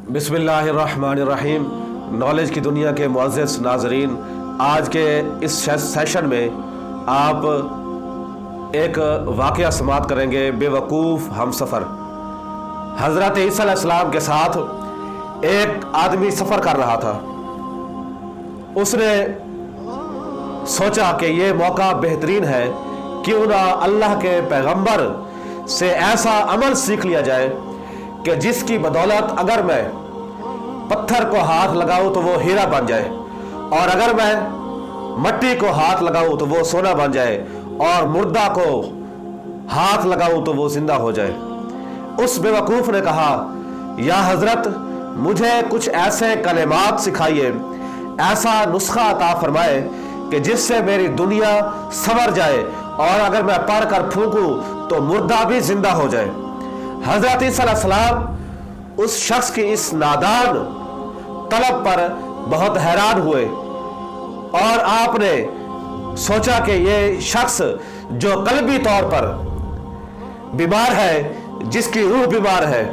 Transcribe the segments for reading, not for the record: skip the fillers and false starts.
बिस्मिल्लाहिर्रहमानिर्रहीम। नॉलेज की दुनिया के मुअज़्ज़ज़ नाज़रीन, आज के इस सेशन में आप एक वाक़या समाअत करेंगे। बेवकूफ़ हमसफ़र। हज़रत ईसा अलैहिस्सलाम के साथ एक आदमी सफ़र कर रहा था। उसने सोचा कि ये मौका बेहतरीन है, क्यों ना अल्लाह के पैगंबर से ऐसा अमल सीख लिया जाए कि जिसकी बदौलत अगर मैं पत्थर को हाथ लगाऊं तो वो हीरा बन जाए, और अगर मैं मट्टी को हाथ लगाऊं तो वो सोना बन जाए, और मुर्दा को हाथ लगाऊं तो वो जिंदा हो जाए। उस बेवकूफ़ ने कहा, या हजरत, मुझे कुछ ऐसे कलिमात सिखाइए, ऐसा नुस्खा अता फरमाए कि जिससे मेरी दुनिया संवर जाए, और अगर मैं पढ़ कर फूंकूं तो मुर्दा भी जिंदा हो जाए। हजरत ईसा अलैहिस्सलाम उस शख्स की इस नादान तलब पर बहुत हैरान हुए, और आपने सोचा कि ये शख्स जो कल्बी तौर पर बीमार है, जिसकी रूह बीमार है,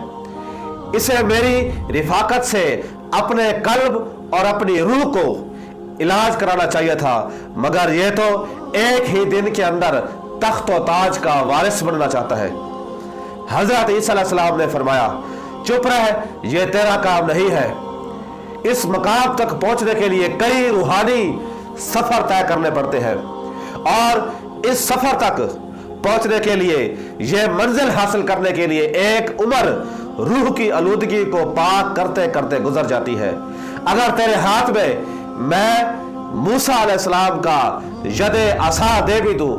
इसे मेरी रिफाकत से अपने कल्ब और अपनी रूह को इलाज कराना चाहिए था, मगर ये तो एक ही दिन के अंदर तख्त और ताज का वारिस बनना चाहता है। हजरत ईसा अलैहिस्सलाम ने फरमाया, चुप रह, ये तेरा काम नहीं है। इस मकाम तक पहुंचने के लिए कई रूहानी सफर तय करने पड़ते हैं, और इस सफर तक पहुंचने के लिए, यह मंजिल हासिल करने के लिए एक उम्र रूह की आलूदगी को पाक करते करते गुजर जाती है। अगर तेरे हाथ में मैं मूसा अलैहिस्सलाम का यदे असा दे भी दूं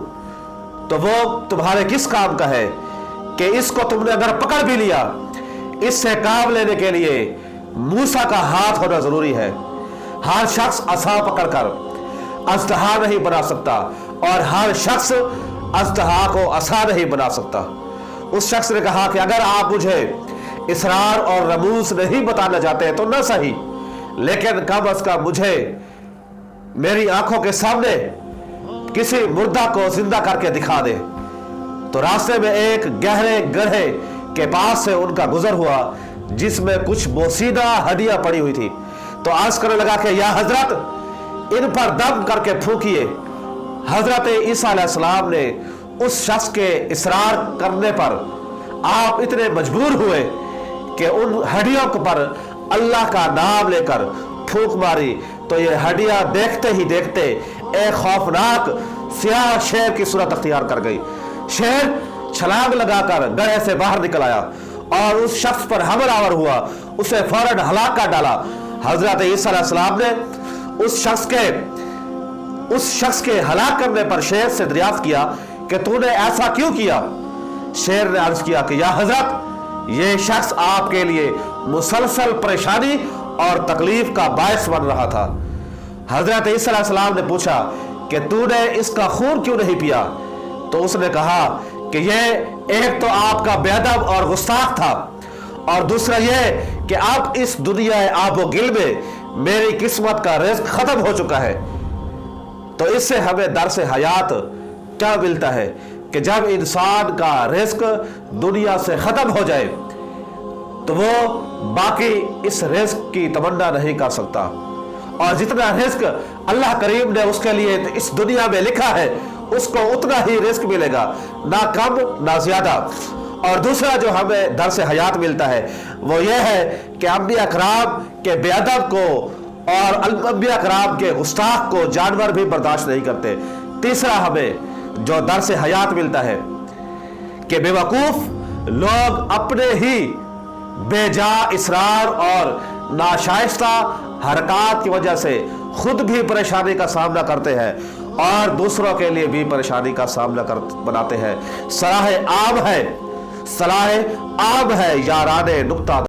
तो वो तुम्हारे किस काम का है कि इसको तुमने अगर पकड़ भी लिया, इससे काम लेने के लिए मूसा का हाथ होना जरूरी है। हर शख्स असा पकड़कर अजदहा नहीं बना सकता, और हर शख्स अजदहा को असा नहीं बना सकता। उस शख्स ने कहा कि अगर आप मुझे इसरार और रमूज नहीं बताना चाहते तो न सही, लेकिन कम अज कम मुझे मेरी आंखों के सामने किसी मुर्दा को जिंदा करके दिखा दे। तो रास्ते में एक गहरे गड्ढे के पास से उनका गुजर हुआ, जिसमें कुछ बोसीदा हड्डियां पड़ी हुई थी। तो अर्ज करने लगा कि या हजरत, इन पर दम करके फूंकिए। हजरत ईसा अलैहिस्सलाम ने उस शख्स के इसरार करने पर आप इतने मजबूर हुए कि उन हड्डियों पर अल्लाह का नाम लेकर फूंक मारी, तो ये हड्डियां देखते ही देखते एक खौफनाक सियाह शेर की सूरत अख्तियार कर गई। शेर छलांग लगाकर गड्ढे से बाहर निकल आया और उस शख्स पर हमलावर हुआ, उसे फौरन हलाक कर डाला। हजरत ईसा अलैहिस्सलाम ने उस शख्स के हलाक करने पर शेर से दरियाफ्त किया कि तूने ऐसा क्यों किया। शेर ने अर्ज किया कि या हजरत, ये शख्स आपके लिए मुसलसल परेशानी और तकलीफ का बायस बन रहा था। हजरत ईसा अलैहिस्सलाम ने पूछा कि तूने इसका खून क्यों नहीं पिया। तो उसने कहा कि ये एक तो आपका बेअदब और गुस्ताख था, और दूसरा ये कि अब इस दुनिया आबो गिल में मेरी किस्मत का रिज़्क खत्म हो चुका है। तो इससे हमें दर्स हयात क्या मिलता है कि जब इंसान का रिज़्क दुनिया से खत्म हो जाए तो वो बाकी इस रिज़्क की तमन्ना नहीं कर सकता, और जितना रिज़्क अल्लाह करीम ने उसके लिए इस दुनिया में लिखा है उसको उतना ही रिस्क मिलेगा, ना कम ना ज्यादा। और दूसरा जो हमें दर्स हयात मिलता है वो ये है कि अंबिया कराम के बेअदब को और अंबिया कराम के गुस्ताख को जानवर भी बर्दाश्त नहीं करते। तीसरा हमें जो दर्स हयात मिलता है कि बेवकूफ लोग अपने ही बेजा इसरार और नाशाइस्ता हरकत की वजह से खुद भी परेशानी का सामना करते हैं और दूसरों के लिए भी परेशानी का सामना बनाते हैं। सलाह आम है याराने नुक्ता।